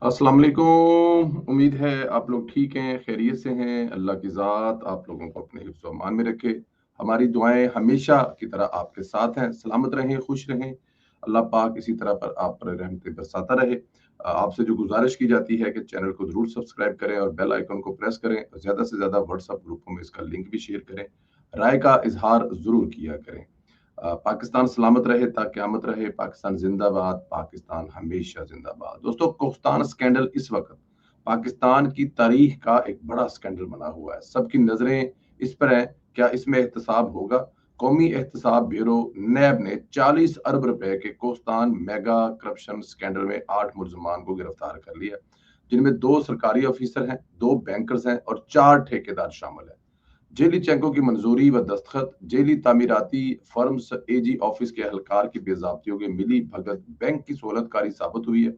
अस्सलाम वालेकुम। उम्मीद है आप लोग ठीक हैं, खैरियत से हैं। अल्लाह की ज़ात आप लोगों को अपने हिफ्ज़ व अमान में रखे। हमारी दुआएं हमेशा की तरह आपके साथ हैं। सलामत रहें, खुश रहें। अल्लाह पाक इसी तरह पर आप पर रहमतें बरसाता रहे। आपसे जो गुजारिश की जाती है कि चैनल को ज़रूर सब्सक्राइब करें और बेल आइकन को प्रेस करें। ज़्यादा से ज़्यादा व्हाट्सएप ग्रुपों में इसका लिंक भी शेयर करें। राय का इज़हार ज़रूर किया करें। पाकिस्तान सलामत रहे ता क़यामत रहे। पाकिस्तान जिंदाबाद, पाकिस्तान हमेशा जिंदाबाद। दोस्तों, कोस्तान स्कैंडल इस वक्त पाकिस्तान की तारीख का एक बड़ा स्कैंडल बना हुआ है। सबकी नजरें इस पर हैं, क्या इसमें एहतसाब होगा? कौमी एहतसाब ब्यूरो नैब ने 40 अरब रुपए के कोस्तान मेगा करप्शन स्कैंडल में 8 मुलजमान को गिरफ्तार कर लिया, जिनमें 2 सरकारी ऑफिसर हैं, 2 बैंकर्स हैं और 4 ठेकेदार शामिल हैं। जेली चेकों की मंजूरी व दस्तखत, जेली तामीराती फर्म्स, एजी ऑफिस के एहलकार की बेजाब्तियों की मिली भगत बैंक की सहूलतकारी साबित हुई है।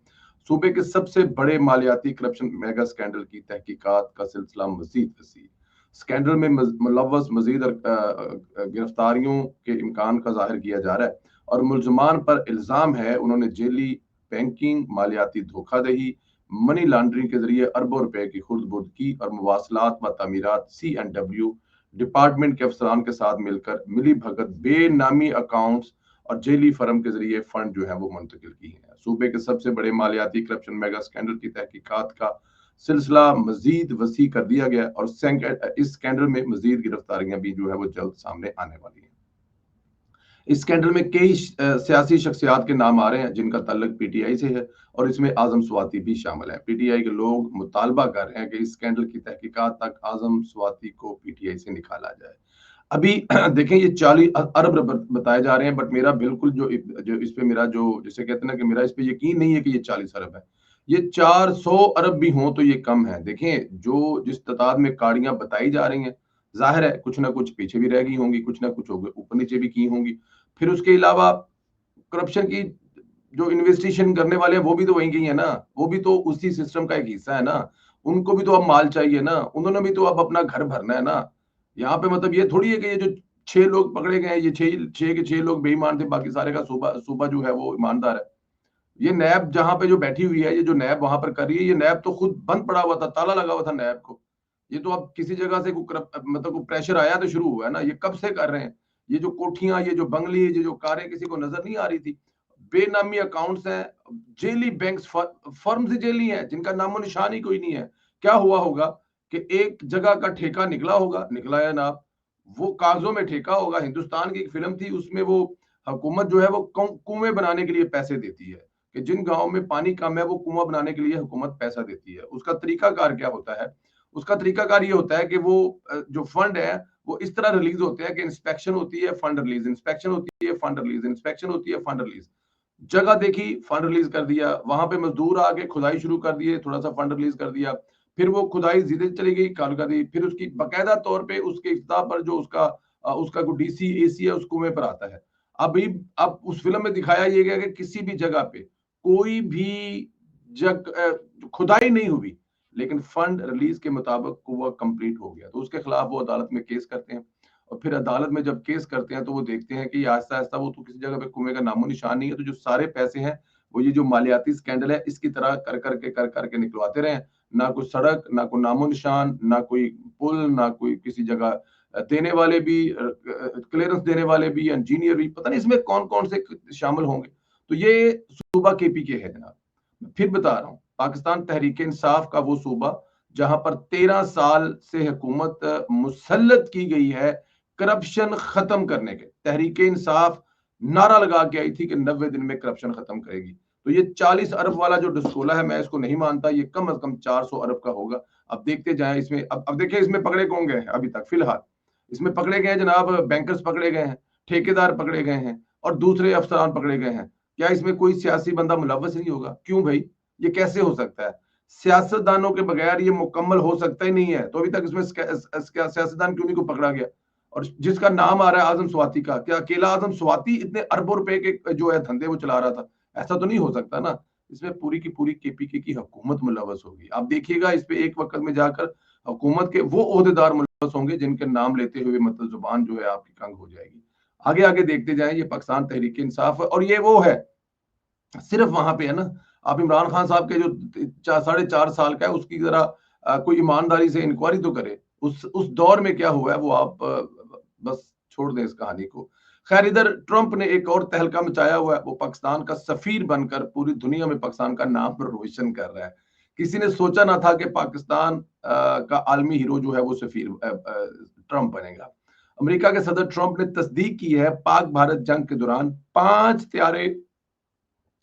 सूबे के सबसे बड़े मालियाती करप्शन मेगा स्कैंडल की तहकीकात का सिलसिला मजीद वसी। स्कैंडल में मुलव्वस मजीद गिरफ्तारियों के इम्कान का जाहिर किया जा रहा है और मुलजमान पर इल्जाम है उन्होंने जेली बैंकिंग, मालियाती धोखाधड़ी, मनी लॉन्ड्रिंग के जरिए अरबों रुपए की खुर्द बुर्द की और मवासलात व तामीरात C&W डिपार्टमेंट के अफसरान के साथ मिलकर मिली भगत बेनामी अकाउंट्स और जेली फर्म के जरिए फंड जो है वो मुंतकिल की है। सूबे के सबसे बड़े मालियाती करप्शन मेगा स्कैंडल की तहकीकात का सिलसिला मजीद वसी कर दिया गया और इस स्कैंडल में मजीद गिरफ्तारियां भी जो है वो जल्द सामने आने वाली है। इस स्कैंडल में कई सियासी शख्सियात के नाम आ रहे हैं जिनका ताल्लुक पीटीआई से है और इसमें आजम स्वाति भी शामिल है। पीटीआई के लोग मुतालबा कर रहे हैं कि इस स्कैंडल की तहकीकात तक आजम स्वाति को पीटीआई से निकाला जाए। अभी देखें, ये 40 अरब बताए जा रहे हैं, बट मेरा बिल्कुल जो इस पे मेरा जो जिसे कहते हैं ना कि मेरा इस पे यकीन नहीं है कि ये 40 अरब है। ये 400 अरब भी हों तो ये कम है। देखें, जो जिस तादाद में गाड़ियां बताई जा रही हैं, जाहिर है कुछ ना कुछ पीछे भी रह गई होंगी, कुछ ना कुछ ऊपर नीचे भी की होंगी। फिर उसके अलावा करप्शन की जो इन्वेस्टिगेशन करने वाले हैं वो भी तो वहीं के ही है ना, वो भी तो उसी सिस्टम का एक हिस्सा है ना। उनको भी तो अब माल चाहिए ना, उन्होंने भी तो अब अपना घर भरना है ना। यहाँ पे मतलब ये थोड़ी है कि ये जो 6 लोग पकड़े गए हैं, ये 6 के 6 लोग बेईमान थे, बाकी सारे का सूबा सूबा जो है वो ईमानदार है। ये नैब जहां पे जो बैठी हुई है, ये जो नैब वहां पर कर रही है, ये नैब तो खुद बंद पड़ा हुआ था, ताला लगा हुआ था नैब को। ये तो अब किसी जगह से मतलब को प्रेशर आया तो शुरू हुआ है ना। ये कब से कर रहे हैं? ये जो कोठियां, ये जो बंगले, ये जो कारें किसी को नजर नहीं आ रही थी। बेनामी अकाउंट्स हैं, जेली बैंक्स, फर्म से जेली हैं जिनका नामो निशान ही कोई नहीं है। क्या हुआ होगा कि एक जगह का ठेका निकला होगा, निकला है ना, वो कागजों में ठेका होगा। हिंदुस्तान की एक फिल्म थी, उसमें वो हुकूमत जो है वो कुएं बनाने के लिए पैसे देती है कि जिन गांव में पानी कम है वो कुआं बनाने के लिए हुकूमत पैसा देती है। उसका तरीकाकार क्या होता है? उसका तरीकाकार ये होता है कि वो जो फंड है वो इस तरह रिलीज होते हैं कि इंस्पेक्शन होती है, फंड रिलीज, इंस्पेक्शन होती है, फंड रिलीज, इंस्पेक्शन होती है, फंड रिलीज। जगह देखी, फंड रिलीज कर दिया, वहां पे मजदूर आके खुदाई शुरू कर दिए, थोड़ा सा फंड रिलीज कर दिया, फिर वो खुदाई सीधे चली गई, काल कर दी, फिर उसकी बाकायदा तौर पे उसके इफ्ता पर जो उसका कोई डीसी एसी है उस कुएं पर आता है। अभी अब उस फिल्म में दिखाया ये गया कि किसी भी जगह पे कोई भी खुदाई नहीं हुई, लेकिन फंड रिलीज के मुताबिक कुआं कंप्लीट हो गया, तो उसके खिलाफ वो अदालत में केस करते हैं। और फिर अदालत में जब केस करते हैं तो वो देखते हैं कि आहिस्ता आहिस्ता वो तो किसी जगह पे कुएं का नामो निशान नहीं है, तो जो सारे पैसे हैं वो ये जो मालियाती स्कैंडल है इसकी तरह कर करके निकलवाते रहे। ना कोई सड़क, ना कोई नामो निशान, ना कोई पुल, ना कोई किसी जगह देने वाले भी, क्लियरेंस देने वाले भी, इंजीनियर भी, पता नहीं इसमें कौन कौन से शामिल होंगे। तो ये सूबा केपी के है जनाब। फिर बता रहा हूँ, पाकिस्तान तहरीक इंसाफ का वो सूबा जहां पर 13 साल से हुकूमत मुसल्लत की गई है करप्शन खत्म करने के। तहरीक इंसाफ नारा लगा के आई थी कि 90 दिन में करप्शन खत्म करेगी। तो ये 40 अरब वाला जो डिस्कोला है, मैं इसको नहीं मानता, ये कम से कम 400 अरब का होगा। अब देखते जाएं इसमें। अब देखिए इसमें पकड़े कौन गए हैं अभी तक फिलहाल। इसमें पकड़े गए हैं जनाब, बैंकर्स पकड़े गए हैं, ठेकेदार पकड़े गए हैं और दूसरे अफसरान पकड़े गए हैं। क्या इसमें कोई सियासी बंदा मुलव्वस नहीं होगा? क्यों भाई, ये कैसे हो सकता है? सियासतदानों के बगैर ये मुकम्मल हो सकता ही नहीं है। तो अभी तक इसमें सियासतदान क्यों नहीं को पकड़ा गया? और जिसका नाम आ रहा है आजम स्वाति का, क्या अकेला आजम स्वाति इतने अरबों रुपए के जो है धंधे वो चला रहा था? ऐसा तो नहीं हो सकता ना। इसमें पूरी की पूरी केपीके की हुकूमत मुलव्वस होगी। आप देखिएगा इस पे एक वक्त में जाकर हुकूमत के वो ओहदेदार मुलव्वस होंगे जिनके नाम लेते हुए मतलब जुबान जो है आपकी तंग हो जाएगी। आगे आगे देखते जाएं। ये पाकिस्तान तहरीक इंसाफ है और ये वो है, सिर्फ वहां पे है ना। आप इमरान खान साहब के जो 4.5 साल का है उसकी जरा कोई ईमानदारी से इंक्वायरी तो करे, उस दौर में क्या हुआ है वो आप बस छोड़ दें इस कहानी को। खैर, इधर ट्रंप ने एक और तहलका मचाया हुआ है, वो पाकिस्तान का सफीर बनकर पूरी दुनिया में पाकिस्तान का नाम रोशन कर रहा है। किसी ने सोचा ना था कि पाकिस्तान का आलमी हीरो जो है वो सफीर ट्रंप बनेगा। अमेरिका के सदर ट्रंप ने तस्दीक की है पाक भारत जंग के दौरान 5 त्यारे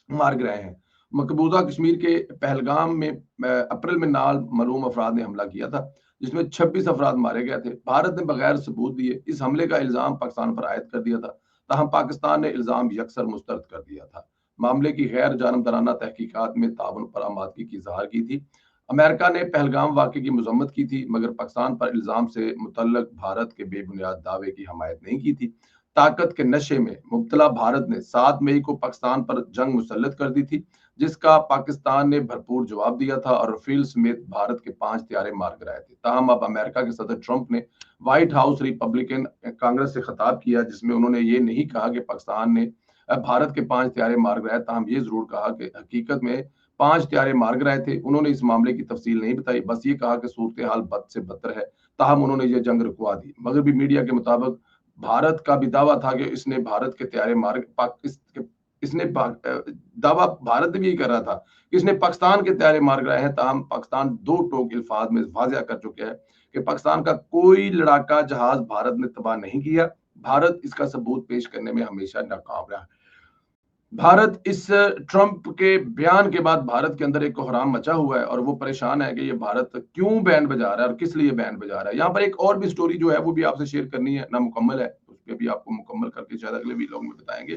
मार गिराए हैं। मकबूजा कश्मीर के पहलगाम में अप्रैल में मालूम अफराद ने हमला किया था, जिसमें 26 अफराद मारे गए थे। भारत ने बगैर सबूत दिए इस हमले का इल्जाम पाकिस्तान पर आयद कर दिया था, ताहम पाकिस्तान ने इल्जाम यकसर मुस्तरद कर दिया था। मामले की गैर जानबदाराना तहकीकात में ताउन पर आमादगी की इजहार की थी। अमेरिका ने पहलगाम वाक़े की मजम्मत की थी, मगर पाकिस्तान पर इल्जाम से मुतल्लक भारत के बेबुनियाद दावे की हमायत नहीं की थी। ताकत के नशे में मुब्तला भारत ने 7 मई को पाकिस्तान पर जंग मुसल्लत कर दी थी, जिसका पाकिस्तान ने भरपूर जवाब दिया था और रफील समेत भारत के 5 त्यारे मार गिराए थे। ताहम अब अमेरिका के सदर ट्रंप ने व्हाइट हाउस रिपब्लिकन कांग्रेस से खिताब किया, जिसमें उन्होंने ये नहीं कहा कि पाकिस्तान ने भारत के 5 त्यारे मार गिराए, ताहम ये जरूर कहा कि हकीकत में 5 त्यारे मार गिराए थे। उन्होंने इस मामले की तफसील नहीं बताई, बस ये कहा कि सूरत हाल बद से बदतर है। ताहम उन्होंने ये जंग रुकवा दी। मगरबी मीडिया के मुताबिक भारत का भी दावा था कि इसने भारत के त्यारे मार इसने दावा भारत भी यही कर रहा था कि इसने पाकिस्तान के त्यारे मार गिराए हैं। ताहम पाकिस्तान दो टोक अल्फाज में वाज़ेह कर चुके हैं कि पाकिस्तान का कोई लड़ाका जहाज भारत ने तबाह नहीं किया। भारत इसका सबूत पेश करने में हमेशा नाकाम रहा। भारत इस ट्रंप के बयान के बाद भारत के अंदर एक कोहराम मचा हुआ है और वो परेशान है कि ये भारत क्यों बैंड बजा रहा है और किस लिए बैंड बजा रहा है। यहाँ पर एक और भी स्टोरी जो है वो भी आपसे शेयर करनी है, ना मुकम्मल है, उस पर भी आपको मुकम्मल करके शायद अगले वीडियो में बताएंगे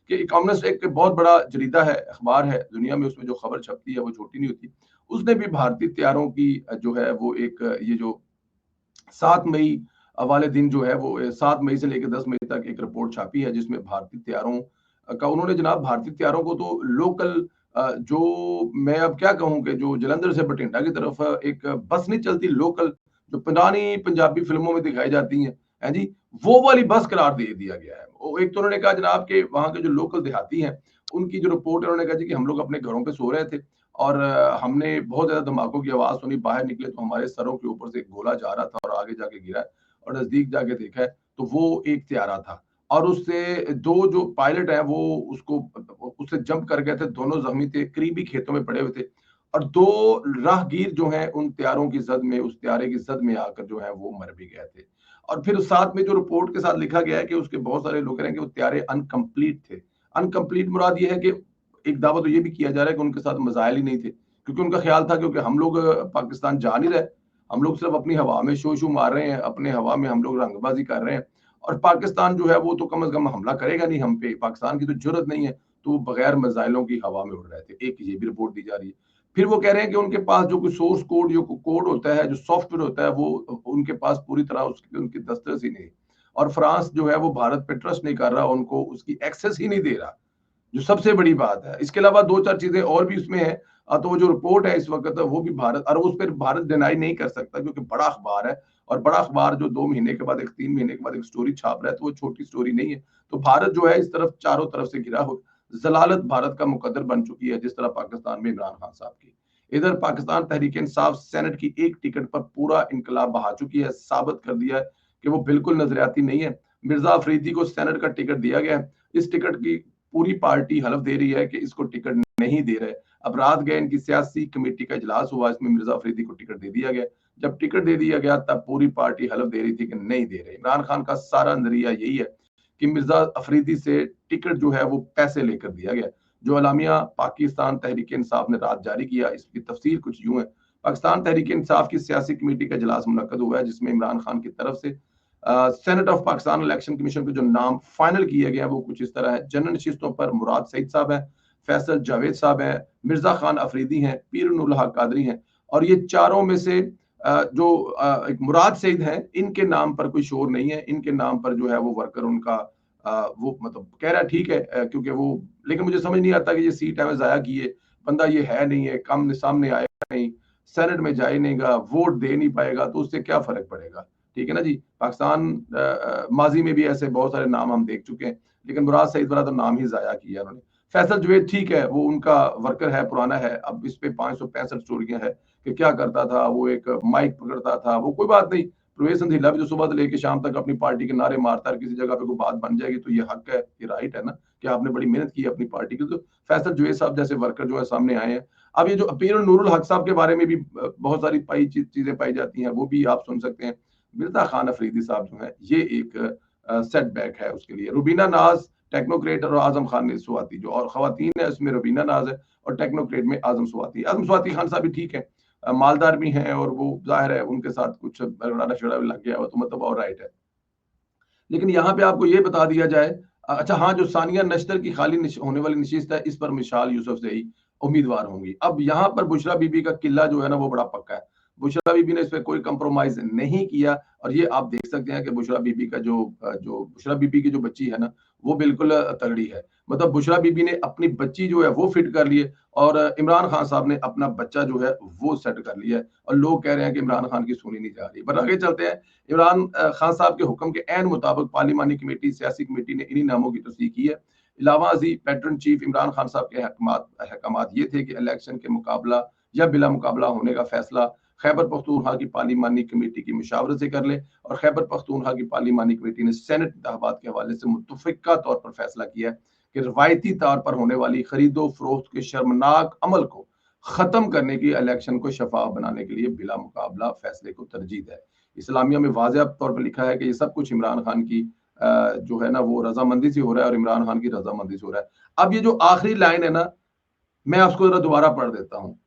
कि इकोनॉमिस्ट एक बहुत बड़ा जरीदा है, अखबार है दुनिया में, उसमें जो खबर छपती है वो छोटी नहीं होती। उसने भी भारतीय तैयारों की जो है वो एक ये जो 7 मई वाले दिन जो है वो 7 मई से लेकर 10 मई तक एक रिपोर्ट छापी है, जिसमें भारतीय तैयारों का उन्होंने जनाब भारतीय तैयारों को तो लोकल जो मैं अब क्या कहूँ कि जो जलंधर से बठिंडा की तरफ एक बस नहीं चलती लोकल, जो पुरानी पंजाबी फिल्मों में दिखाई जाती हैं जी, वो वाली बस करार दे दिया गया है। एक तो उन्होंने कहा जनाब के वहाँ के जो लोकल देहाती हैं उनकी जो रिपोर्ट है, उन्होंने कहा जी कि हम लोग अपने घरों पे सो रहे थे और हमने बहुत ज्यादा धमाकों की आवाज सुनी, बाहर निकले तो हमारे सरों के ऊपर से एक गोला जा रहा था और आगे जाके गिरा और नजदीक जाके देखा है तो वो एक त्यारा था और उससे दो जो पायलट है वो उसको उससे जंप कर गए थे, दोनों जख्मी थे, करीबी खेतों में पड़े हुए थे और दो राहगीर जो हैं उन त्यारों की जद में, उस त्यारे की जद में आकर जो है वो मर भी गए थे। और फिर साथ में जो रिपोर्ट के साथ लिखा गया है कि उसके बहुत सारे लोग कह रहे हैं कि वो त्यारे अनकंप्लीट थे। अनकंप्लीट मुराद ये है कि एक दावा तो ये भी किया जा रहा है कि उनके साथ मजाइल ही नहीं थे, क्योंकि उनका ख्याल था क्योंकि हम लोग पाकिस्तान जा नहीं रहे, हम लोग सिर्फ अपनी हवा में शो शू मार रहे हैं, अपने हवा में हम लोग रंगबाजी कर रहे हैं और पाकिस्तान जो है वो तो कम से कम हमला करेगा नहीं हम पे, पाकिस्तान की तो जरूरत नहीं है, तो वो बगैर मिसाइलों की हवा में उड़ रहे थे। एक ये भी रिपोर्ट दी जा रही है। फिर वो कह रहे हैं कि उनके पास जो कोई सोर्स कोड, जो कोड होता है, जो सॉफ्टवेयर होता है, वो उनके पास पूरी तरह उसकी उनकी दस्तरस ही नहीं, और फ्रांस जो है वो भारत पे ट्रस्ट नहीं कर रहा, उनको उसकी एक्सेस ही नहीं दे रहा, जो सबसे बड़ी बात है। इसके अलावा 2-4 चीजें और भी उसमें है। तो वो जो रिपोर्ट है इस वक्त वो भी भारत, और उस पर भारत डिनाई नहीं कर सकता क्योंकि बड़ा अखबार है और बड़ा अखबार जो 2 महीने के बाद, एक 3 महीने के बाद एक स्टोरी छाप रहा है, तो वो छोटी स्टोरी नहीं है। तो भारत जो है इस तरफ चारों तरफ से घिरा हो, जलालत भारत का मुकद्दर बन चुकी है, जिस तरह पाकिस्तान में इमरान खान साहब की। इधर पाकिस्तान तहरीक इंसाफ सेनेट की एक टिकट पर पूरा इनकलाब बहा चुकी है, साबित कर दिया है कि वो बिल्कुल नजरियाती नहीं है। मिर्जा अफरीदी को सेनेट का टिकट दिया गया है। इस टिकट की पूरी पार्टी हलफ दे रही है कि इसको टिकट नहीं दे रहे। अब रात गए इनकी सियासी कमेटी का इजलास हुआ, इसमें मिर्जा अफरीदी को टिकट दे दिया गया। जब टिकट दे दिया गया तब पूरी पार्टी हलफ दे रही थी कि नहीं दे रहे। इमरान खान का सारा नजरिया यही है कि मिर्जा अफरीदी से टिकट जो है वो पैसे लेकर दिया गया। जो अलामिया पाकिस्तान तहरीक इंसाफ ने रात जारी किया, इसकी तफसीर कुछ यूं है। पाकिस्तान तहरीक इंसाफ की सियासी कमेटी का इजलास मुनक्कद हुआ है, जिसमें इमरान खान की तरफ से senate of Pakistan election commission के जो नाम फाइनल किए गए हैं वो कुछ इस तरह है। जनरल नशिस्तों पर मुराद सईद साहब हैं, फैसल जावेद साहब हैं, मिर्जा खान अफरीदी हैं, पीर उल हक कादरी हैं, और ये चारों में से जो एक मुराद सईद हैं, इनके नाम पर कोई शोर नहीं है। इनके नाम पर जो है वो वर्कर उनका वो मतलब कह रहा है ठीक है, क्योंकि वो, लेकिन मुझे समझ नहीं आता कि ये सीट है जाया किए, बंदा ये है नहीं है, कम सामने आएगा नहीं, सेनेट में जा ही नहींगा, वोट दे नहीं पाएगा, तो उससे क्या फर्क पड़ेगा। ठीक है ना जी। पाकिस्तान माजी में भी ऐसे बहुत सारे नाम हम देख चुके हैं, लेकिन मुराद सईद वाला तो नाम ही जाया किया उन्होंने। फैसल जुवेद ठीक है, वो उनका वर्कर है, पुराना है, अब इस पे 565 स्टोरियां है कि क्या करता था, वो एक माइक पकड़ता था, वो कोई बात नहीं। प्रवेश संधीला भी जो सुबह से लेके शाम तक अपनी पार्टी के नारे मारता है, किसी जगह पे कोई बात बन जाएगी तो ये हक है, ये राइट है ना कि आपने बड़ी मेहनत की है अपनी पार्टी की। तो फैसल जुवेद साहब जैसे वर्कर जो है सामने आए हैं। अब ये जो अपीर नूरुल हक साहब के बारे में भी बहुत सारी चीजें पाई जाती हैं, वो भी आप सुन सकते हैं। मिर्जा खान अफरीदी साहब जो है, ये एक सेटबैक है उसके लिए। रुबीना नाज टेक्नोक्रेट और आजम खान ने स्वाति जो और खवातीन है उसमें रुबीना नाज है, और टेक्नोक्रेट में आजम स्वाति खान साहब भी ठीक है, मालदार भी हैं, और वो जाहिर है उनके साथ कुछ रगड़ा शगड़ा भी लग गया हो तो मतलब और राइट है। लेकिन यहाँ पे आपको ये बता दिया जाए, अच्छा हाँ, जो सानिया नश्तर की खाली होने वाली नशिस्त है, इस पर मिशाल यूसुफ से ही उम्मीदवार होंगी। अब यहाँ पर बुशरा बीबी का किला जो है ना वो बड़ा पक्का है। बुशरा बीबी ने इस पे कोई कंप्रोमाइज नहीं किया, और ये आप देख सकते हैं कि बुशरा बीबी का जो बुशरा बीबी की जो बच्ची है ना, वो बिल्कुल तगड़ी है। मतलब बुशरा बीबी ने अपनी बच्ची जो है वो फिट कर ली है, और इमरान खान साहब ने अपना बच्चा जो है वो सेट कर लिया है, और लोग कह रहे हैं कि इमरान खान की सुनी नहीं जा रही। पर आगे चलते हैं। इमरान खान साहब के हुक्म के ऐन मुताबिक पार्लिमानी कमेटी, सियासी कमेटी ने इन्हीं नामों की तस्दीक की है। इलावा अजी पैटर्न चीफ इमरान खान साहब के अहकामात ये थे कि इलेक्शन के मुकाबला या बिला मुकाबला होने का फैसला खैबर पख्तूनख्वा की पार्लिमानी कमेटी की मुशावरत से कर ले, और खैबर पख्तूनख्वा की पार्लिमानी कमेटी ने सेनेट इंतखाबात के हवाले से मुतफिका तौर पर फैसला किया है कि रवायती तौर पर होने वाली खरीदो फरोख्त के शर्मनाक अमल को खत्म करने की इलेक्शन को शफाफ बनाने के लिए बिला मुकाबला फैसले को तरजीह है। इस्लामिया में वाज़ेह तौर पर लिखा है कि ये सब कुछ इमरान खान की जो है ना वो रजामंदी से हो रहा है, और इमरान खान की रजामंदी से हो रहा है। अब ये जो आखिरी लाइन है ना, मैं आपको जरा दोबारा पढ़ देता हूँ।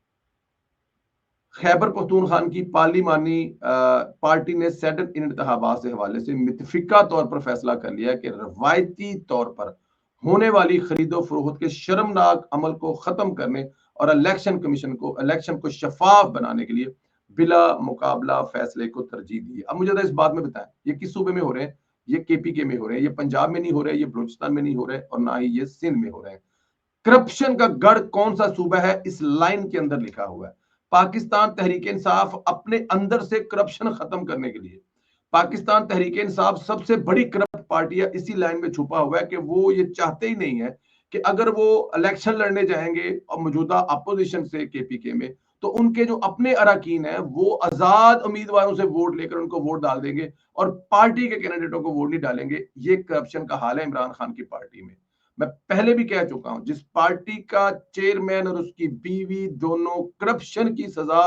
खैबर पख्तूनख्वा की पार्लिमानी पार्टी ने सेनेट इंतखाबात से हवाले से मुतफिका तौर पर फैसला कर लिया कि रवायती तौर पर होने वाली खरीदो फरोख्त के शर्मनाक अमल को खत्म करने और इलेक्शन को शफाफ बनाने के लिए बिला मुकाबला फैसले को तरजीह दी। अब मुझे इस बात में बताएं, ये किस सूबे में हो रहे हैं? ये केपीके में हो रहे हैं, ये पंजाब में नहीं हो रहे, ये बलूचिस्तान में नहीं हो रहे, और ना ही ये सिंध में हो रहे हैं। करप्शन का गढ़ कौन सा सूबा है, इस लाइन के अंदर लिखा हुआ है। पाकिस्तान तहरीक इंसाफ अपने अंदर से करप्शन खत्म करने के लिए, पाकिस्तान तहरीक इंसाफ सबसे बड़ी करप्ट पार्टी है, इसी लाइन में छुपा हुआ है कि वो ये चाहते ही नहीं है कि अगर वो इलेक्शन लड़ने जाएंगे और मौजूदा अपोजिशन से केपीके में, तो उनके जो अपने अरकान हैं वो आजाद उम्मीदवारों से वोट लेकर उनको वोट डाल देंगे, और पार्टी के कैंडिडेटों को वोट नहीं डालेंगे। ये करप्शन का हाल है इमरान खान की पार्टी में। मैं पहले भी कह चुका हूं, जिस पार्टी का चेयरमैन और उसकी बीवी दोनों करप्शन की सजा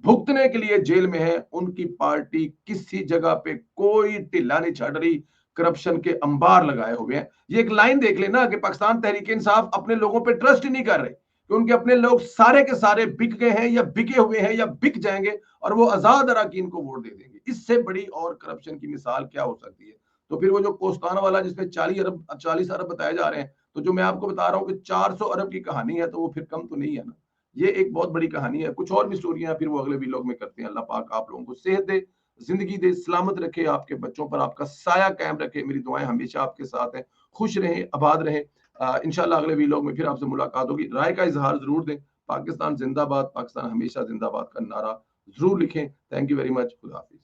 भुगतने के लिए जेल में है, उनकी पार्टी किसी जगह पे कोई ढिल्ला नहीं छड़ रही, करप्शन के अंबार लगाए हुए हैं। ये एक लाइन देख लेना कि पाकिस्तान तहरीक इंसाफ अपने लोगों पे ट्रस्ट ही नहीं कर रहे, कि उनके अपने लोग सारे के सारे बिक गए हैं या बिके हुए हैं या बिक जाएंगे, और वो आजाद अरकान को वोट दे देंगे। इससे बड़ी और करप्शन की मिसाल क्या हो सकती है? तो फिर वो जो कोस्ताना वाला जिसमें 40 अरब बताए जा रहे हैं, तो जो मैं आपको बता रहा हूँ कि 400 अरब की कहानी है, तो वो फिर कम तो नहीं है ना। ये एक बहुत बड़ी कहानी है। कुछ और भी स्टोरियां फिर वो अगले वीलॉग में करते हैं। अल्लाह पाक आप लोगों को सेहत दे, जिंदगी दे, सलामत रखे, आपके बच्चों पर आपका साया कायम रखे। मेरी दुआएं हमेशा आपके साथ हैं। खुश रहें, आबाद रहें। इंशाल्लाह अगले वीलॉग में फिर आपसे मुलाकात होगी। राय का इजहार जरूर दें। पाकिस्तान जिंदाबाद, पाकिस्तान हमेशा जिंदाबाद का नारा जरूर लिखें। Thank you very much. खुदा हाफिज।